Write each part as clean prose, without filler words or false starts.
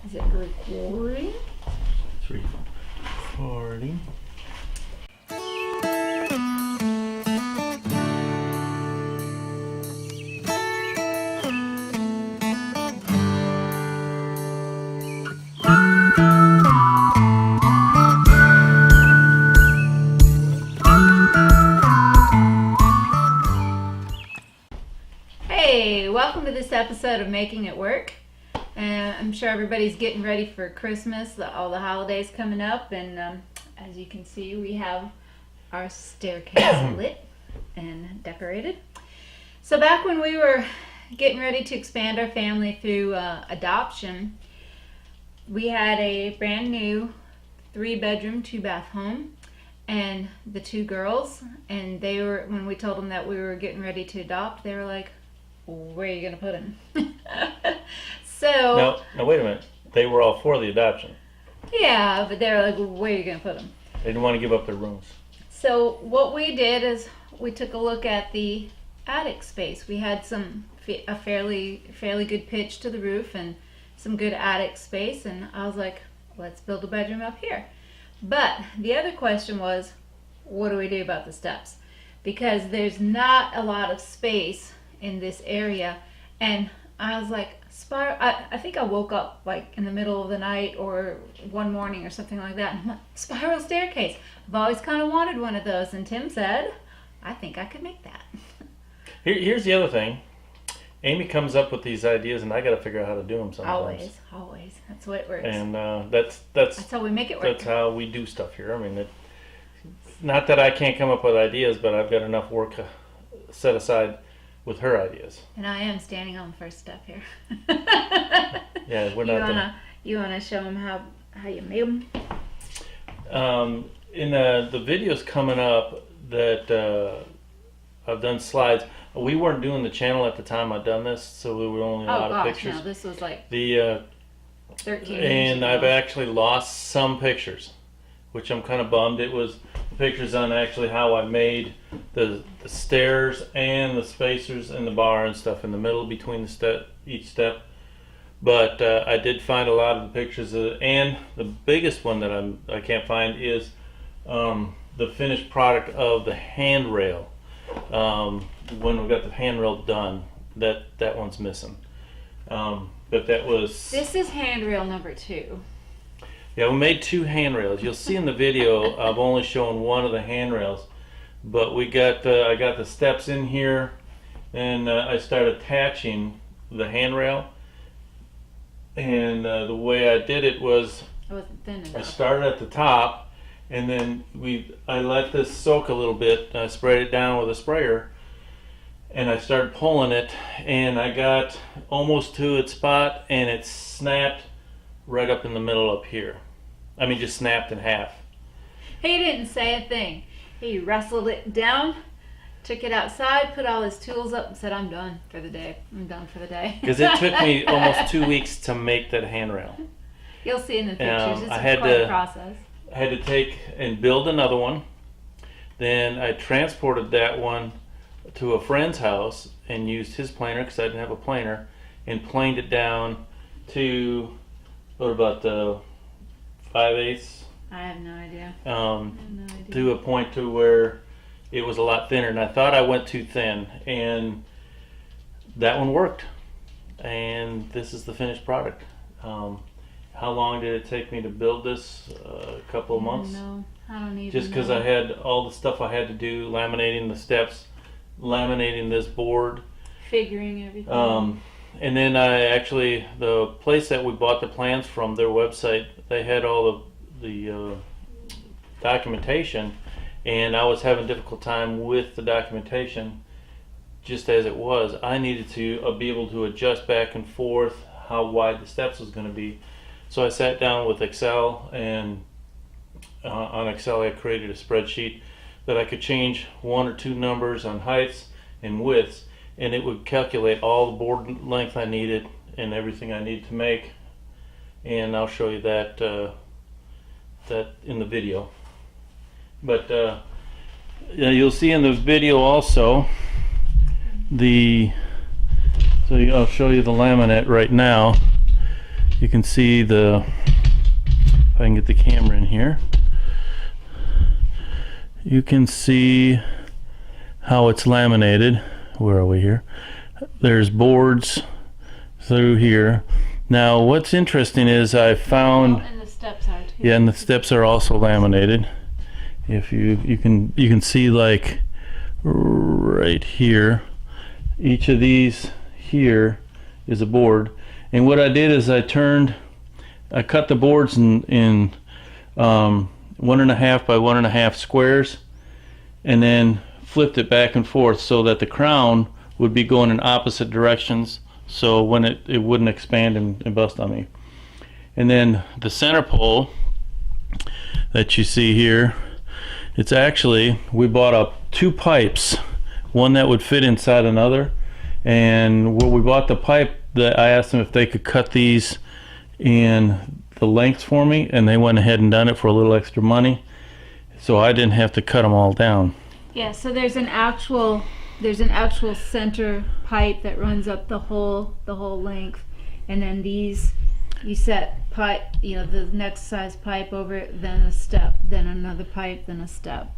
Is it recording? It's recording. Hey, welcome to this episode of Making It Work. I'm sure everybody's getting ready for Christmas, all the holidays coming up, and as you can see, we have our staircase lit and decorated. So back when we were getting ready to expand our family through adoption, we had a brand new 3-bedroom, 2-bath home, and the 2 girls, and they were, when we told them that we were getting ready to adopt, they were like, where are you going to put him? So Now wait a minute. They were all for the adoption. yeah, but they were like, where are you going to put him? They didn't want to give up their rooms. So what we did is we took a look at the attic space. We had a fairly good pitch to the roof and some good attic space, and I was like, let's build a bedroom up here. But the other question was, what do we do about the steps? Because there's not a lot of space in this area, and I was like, I think I woke up like in the middle of the night or one morning or something like that, and I'm like, spiral staircase. I've always kind of wanted one of those, and Tim said, I think I could make that. Here's the other thing. Amy comes up with these ideas, and I got to figure out how to do them sometimes. Always. That's the way it works. And that's how we make it work. That's how we do stuff here. I mean, not that I can't come up with ideas, but I've got enough work set aside with her ideas. And I am standing on the first step here. Yeah, we're not there. You wanna show them how you made them? In the videos coming up that I've done slides. We weren't doing the channel at the time I'd done this, so we were only a lot of pictures. No, this was like the 13 years and ago. I've actually lost some pictures, which I'm kind of bummed. It was pictures on actually how I made the stairs and the spacers and the bar and stuff in the middle between each step. But I did find a lot of the pictures, and the biggest one that I can't find is the finished product of the handrail. When we got the handrail done, that one's missing. But that was. This is handrail number 2. Yeah, we made 2 handrails. You'll see in the video I've only shown one of the handrails, but I got the steps in here, and I started attaching the handrail. And the way I did it was It wasn't thin enough. I started at the top, and then I let this soak a little bit. I sprayed it down with a sprayer, and I started pulling it, and I got almost to its spot, and it snapped right up in the middle up here. I mean, just snapped in half. He didn't say a thing. He wrestled it down, took it outside, put all his tools up, and said, I'm done for the day. Because it took me almost 2 weeks to make that handrail. You'll see in the pictures. It's quite a process. I had to take and build another one. Then I transported that one to a friend's house and used his planer, because I didn't have a planer, and planed it down to about 5/8. I have no idea. To a point to where it was a lot thinner, and I thought I went too thin, and that one worked. And this is the finished product. How long did it take me to build this? A couple of months. No, I don't even Just because I had all the stuff I had to do, laminating the steps, laminating this board, figuring everything. and then the place that we bought the plans from, their website, they had all the documentation, and I was having a difficult time with the documentation just as it was. I needed to be able to adjust back and forth how wide the steps was going to be. So I sat down with Excel, and on Excel I created a spreadsheet that I could change 1 or 2 numbers on heights and widths, and it would calculate all the board length I needed and everything I needed to make. And I'll show you that in the video. But you'll see in the video also I'll show you the laminate right now. you can see the, if I can get the camera in here, you can see how it's laminated. Where are we here? There's boards through here. Now what's interesting is I found, and the steps are too. yeah, and the steps are also laminated. If you can see, like right here, each of these here is a board. And what I did is I cut the boards in 1.5 by 1.5 squares, and then flipped it back and forth so that the crown would be going in opposite directions, so when it wouldn't expand and bust on me. And then the center pole that you see here, it's actually, we bought up 2 pipes, one that would fit inside another. And when we bought the pipe, that I asked them if they could cut these in the lengths for me, and they went ahead and done it for a little extra money, so I didn't have to cut them all down. Yeah, so there's an actual center pipe that runs up the whole length, and then these, you set pipe, you know, the next size pipe over it, then a step, then another pipe, then a step.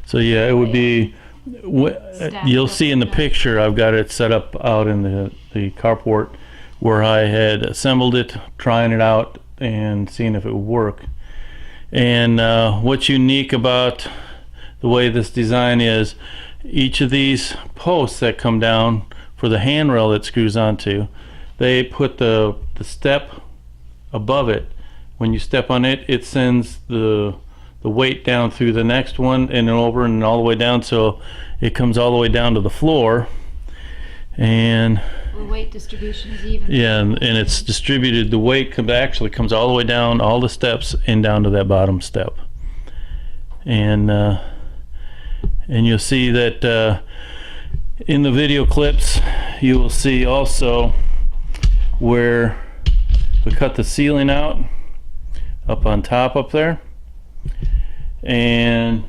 So yeah, it would be, you'll see in the picture, I've got it set up out in the carport where I had assembled it, trying it out and seeing if it would work. And what's unique about the way this design is, each of these posts that come down for the handrail that screws onto, they put the step above it. When you step on it, it sends the weight down through the next one and then over and all the way down, so it comes all the way down to the floor. And the weight distribution is even. yeah, and it's distributed. The weight actually comes all the way down all the steps and down to that bottom step. And you'll see that in the video clips, you will see also where we cut the ceiling out up on top up there. And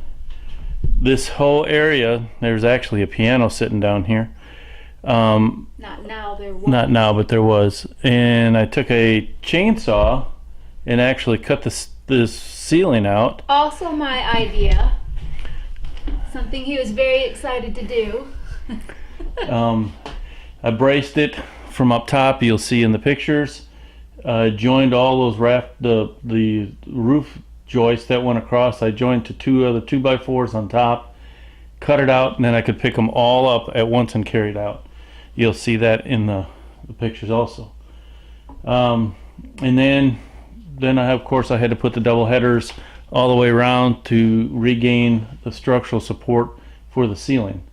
this whole area, there's actually a piano sitting down here. Not now, there was. Not now, but there was. And I took a chainsaw and actually cut this ceiling out. Also my idea. Something he was very excited to do. I braced it from up top, you'll see in the pictures. Joined all those the roof joists that went across. I joined to 2 other 2x4s on top, cut it out, and then I could pick them all up at once and carry it out. You'll see that in the pictures also. And then of course I had to put the double headers all the way around to regain the structural support for the ceiling.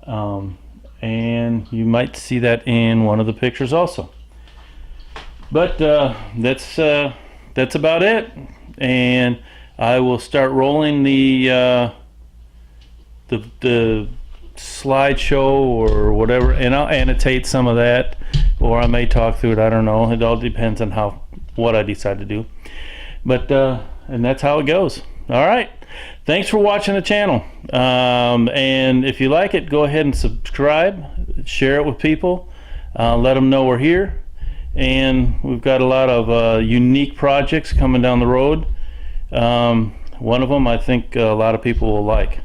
And you might see that in one of the pictures also. But that's about it. And I will start rolling the slideshow or whatever, and I'll annotate some of that, or I may talk through it. I don't know. It all depends on what I decide to do. But and that's how it goes. All right. Thanks for watching the channel. And if you like it, go ahead and subscribe, share it with people, let them know we're here. And we've got a lot of unique projects coming down the road. One of them I think a lot of people will like.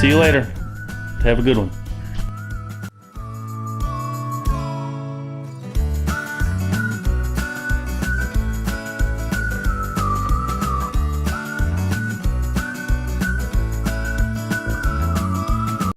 See you later. Have a good one.